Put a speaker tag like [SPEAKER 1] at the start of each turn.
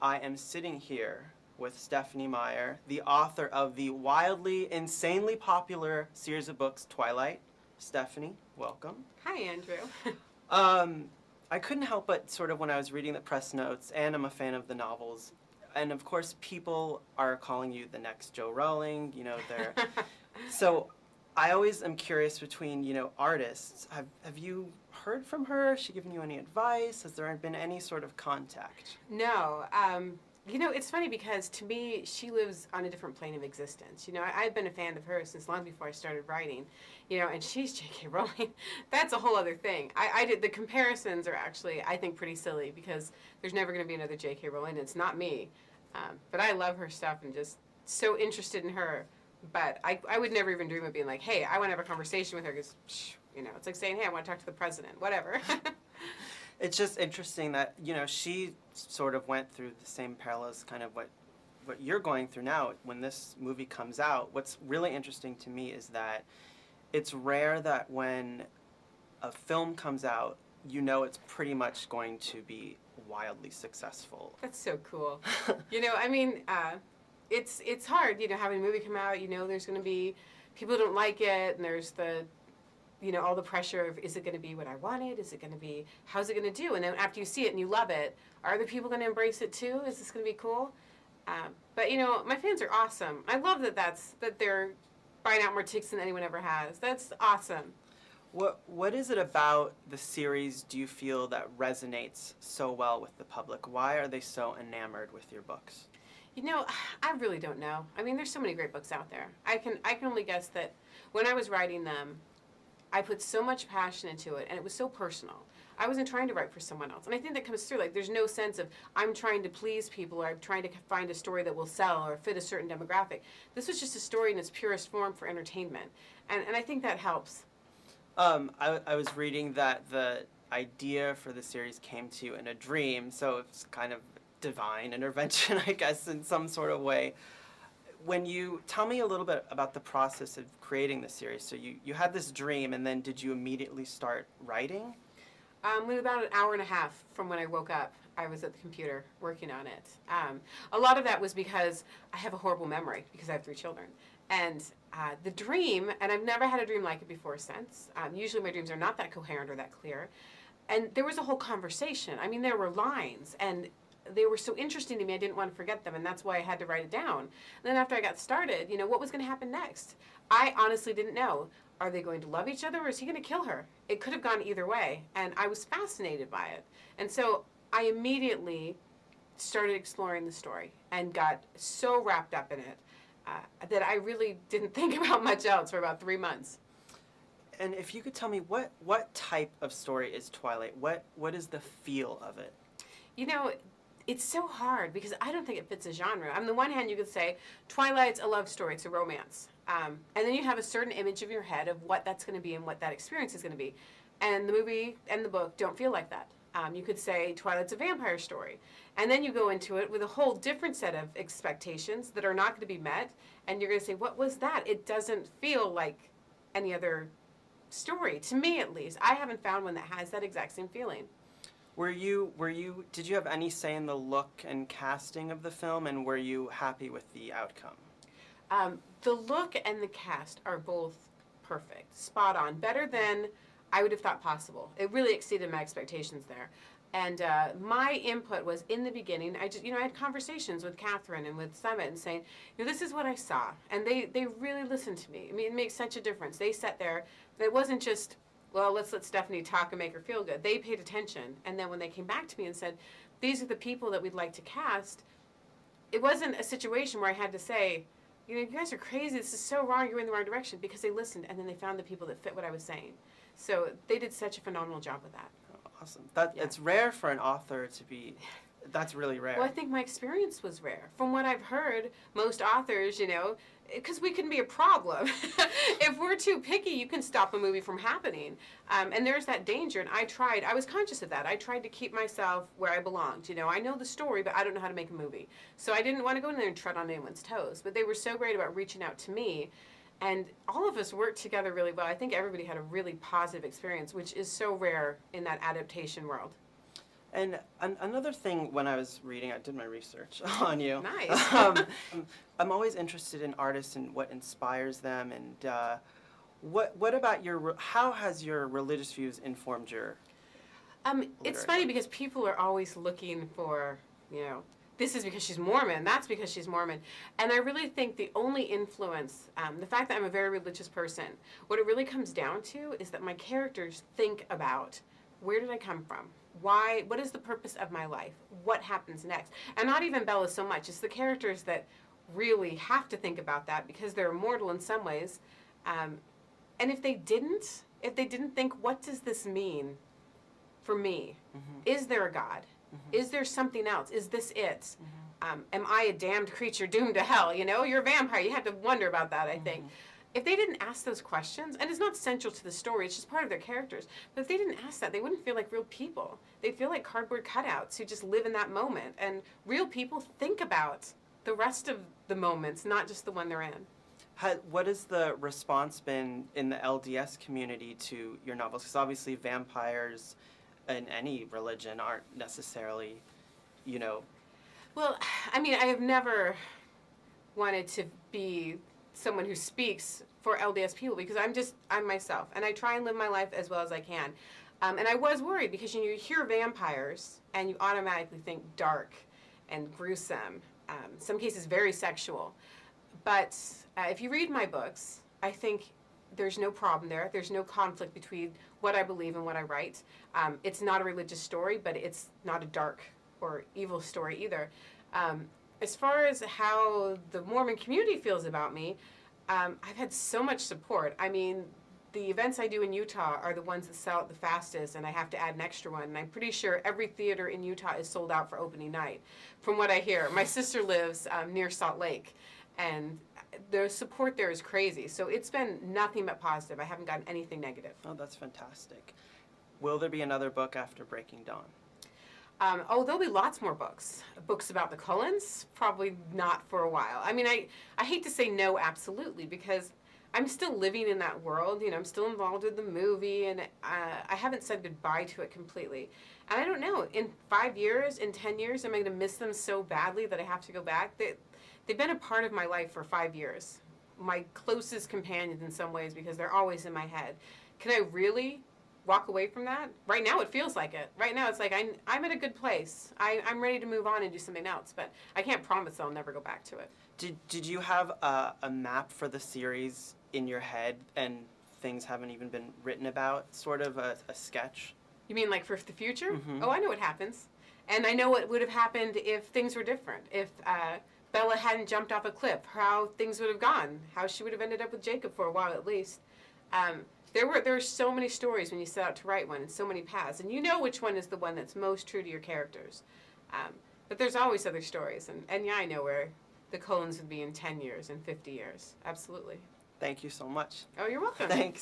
[SPEAKER 1] I am sitting here with Stephenie Meyer, the author of the wildly, insanely popular series of books, Twilight. Stephenie, welcome.
[SPEAKER 2] Hi, Andrew.
[SPEAKER 1] I couldn't help but sort of when I was reading the press notes, and I'm a fan of the novels, and of course people are calling you the next Joe Rowling, they're... So I always am curious between, artists. Have you heard from her? Has she given you any advice? Has there been any sort of contact?
[SPEAKER 2] No. It's funny because to me, she lives on a different plane of existence. I've been a fan of hers since long before I started writing, and she's J.K. Rowling. That's a whole other thing. The comparisons are actually, I think, pretty silly because there's never going to be another J.K. Rowling. It's not me. But I love her stuff and just so interested in her. But I would never even dream of being like, hey, I want to have a conversation with her because, it's like saying, hey, I want to talk to the president, whatever.
[SPEAKER 1] It's just interesting that, she sort of went through the same parallels, kind of what you're going through now. When this movie comes out, what's really interesting to me is that it's rare that when a film comes out, it's pretty much going to be wildly successful.
[SPEAKER 2] That's so cool. It's hard, having a movie come out, there's going to be people who don't like it, and there's the, all the pressure of, is it going to be what I wanted? Is it going to be, how's it going to do? And then after you see it and you love it, are other people going to embrace it too? Is this going to be cool? But my fans are awesome. I love that they're buying out more tickets than anyone ever has. That's awesome.
[SPEAKER 1] What is it about the series do you feel that resonates so well with the public? Why are they so enamored with your books?
[SPEAKER 2] I really don't know. I mean, there's so many great books out there. I can only guess that when I was writing them, I put so much passion into it, and it was so personal. I wasn't trying to write for someone else. And I think that comes through. Like, there's no sense of, I'm trying to please people, or I'm trying to find a story that will sell or fit a certain demographic. This was just a story in its purest form for entertainment. And I think that helps.
[SPEAKER 1] I was reading that the idea for the series came to you in a dream, so it's kind of divine intervention, I guess, in some sort of way. When you tell me a little bit about the process of creating the series, so you had this dream, and then did you immediately start writing?
[SPEAKER 2] With about an hour and a half from when I woke up, I was at the computer working on it. A lot of that was because I have a horrible memory because I have 3 children. And the dream, and I've never had a dream like it before or since. Usually my dreams are not that coherent or that clear. And there was a whole conversation. I mean, there were lines, and they were so interesting to me, I didn't want to forget them, and that's why I had to write it down. And then after I got started, what was going to happen next? I honestly didn't know. Are they going to love each other, or is he going to kill her? It could have gone either way, and I was fascinated by it. And so I immediately started exploring the story and got so wrapped up in it that I really didn't think about much else for about 3 months.
[SPEAKER 1] And if you could tell me, what type of story is Twilight? What is the feel of it?
[SPEAKER 2] It's so hard because I don't think it fits a genre. On the one hand, you could say Twilight's a love story, it's a romance. And then you have a certain image of your head of what that's going to be and what that experience is going to be. And the movie and the book don't feel like that. You could say Twilight's a vampire story. And then you go into it with a whole different set of expectations that are not going to be met. And you're going to say, what was that? It doesn't feel like any other story, to me at least. I haven't found one that has that exact same feeling.
[SPEAKER 1] Did you have any say in the look and casting of the film, and were you happy with the outcome?
[SPEAKER 2] The look and the cast are both perfect, spot on, better than I would have thought possible. It really exceeded my expectations there. And my input was in the beginning, I had conversations with Catherine and with Summit and saying, this is what I saw. And they really listened to me. I mean, it makes such a difference. They sat there, it wasn't just, well, let's let Stephenie talk and make her feel good. They paid attention. And then when they came back to me and said, these are the people that we'd like to cast, it wasn't a situation where I had to say, you guys are crazy. This is so wrong. You're in the wrong direction. Because they listened, and then they found the people that fit what I was saying. So they did such a phenomenal job with that.
[SPEAKER 1] Oh, awesome. It's rare for an author to be... That's really rare.
[SPEAKER 2] Well, I think my experience was rare. From what I've heard, most authors, because we can be a problem. If we're too picky, you can stop a movie from happening. And there's that danger. And I was conscious of that. I tried to keep myself where I belonged. I know the story, but I don't know how to make a movie. So I didn't want to go in there and tread on anyone's toes. But they were so great about reaching out to me. And all of us worked together really well. I think everybody had a really positive experience, which is so rare in that adaptation world.
[SPEAKER 1] And another thing, when I was reading, I did my research on you.
[SPEAKER 2] Nice.
[SPEAKER 1] I'm always interested in artists and what inspires them, and what about how has your religious views informed your
[SPEAKER 2] It's
[SPEAKER 1] literary
[SPEAKER 2] funny
[SPEAKER 1] work?
[SPEAKER 2] because people are always looking for, this is because she's Mormon, that's because she's Mormon. And I really think the only influence, the fact that I'm a very religious person, what it really comes down to is that my characters think about, where did I come from? Why? What is the purpose of my life? What happens next? And not even Bella so much. It's the characters that really have to think about that because they're immortal in some ways. And if they didn't think, what does this mean for me?
[SPEAKER 1] Mm-hmm.
[SPEAKER 2] Is there a God?
[SPEAKER 1] Mm-hmm.
[SPEAKER 2] Is there something else? Is this it?
[SPEAKER 1] Mm-hmm.
[SPEAKER 2] Am I a damned creature doomed to hell? You're a vampire. You have to wonder about that, I think.
[SPEAKER 1] Mm-hmm.
[SPEAKER 2] If they didn't ask those questions, and it's not central to the story, it's just part of their characters, but if they didn't ask that, they wouldn't feel like real people. They'd feel like cardboard cutouts who just live in that moment. And real people think about the rest of the moments, not just the one they're in.
[SPEAKER 1] What has the response been in the LDS community to your novels? Because obviously vampires in any religion aren't necessarily,
[SPEAKER 2] Well, I mean, I have never wanted to be someone who speaks for LDS people because I'm myself, and I try and live my life as well as I can. And I was worried because you hear vampires and you automatically think dark and gruesome, some cases very sexual. But if you read my books, I think there's no problem there. There's no conflict between what I believe and what I write. It's not a religious story, but it's not a dark or evil story either. As far as how the Mormon community feels about me, I've had so much support. I mean, the events I do in Utah are the ones that sell out the fastest, and I have to add an extra one. And I'm pretty sure every theater in Utah is sold out for opening night, from what I hear. My sister lives near Salt Lake, and the support there is crazy. So it's been nothing but positive. I haven't gotten anything negative.
[SPEAKER 1] oh, that's fantastic. Will there be another book after Breaking Dawn?
[SPEAKER 2] There'll be lots more books. Books about the Cullens? Probably not for a while. I mean, I hate to say no absolutely because I'm still living in that world. I'm still involved with the movie, and I haven't said goodbye to it completely. And I don't know, in 5 years, in 10 years, am I going to miss them so badly that I have to go back? They've been a part of my life for 5 years. My closest companions in some ways because they're always in my head. Can I really walk away from that? Right now it feels like it. Right now it's like I'm at a good place. I'm ready to move on and do something else, but I can't promise I'll never go back to it.
[SPEAKER 1] Did you have a map for the series in your head and things haven't even been written about, sort of a sketch?
[SPEAKER 2] You mean like for the future?
[SPEAKER 1] Mm-hmm.
[SPEAKER 2] Oh, I know what happens. And I know what would have happened if things were different. If Bella hadn't jumped off a cliff, how things would have gone, how she would have ended up with Jacob for a while at least. There were so many stories when you set out to write one and so many paths. And you know which one is the one that's most true to your characters. But there's always other stories. And yeah, I know where the Cullens would be in 10 years and 50 years. Absolutely.
[SPEAKER 1] Thank you so much.
[SPEAKER 2] Oh, you're welcome.
[SPEAKER 1] Thanks.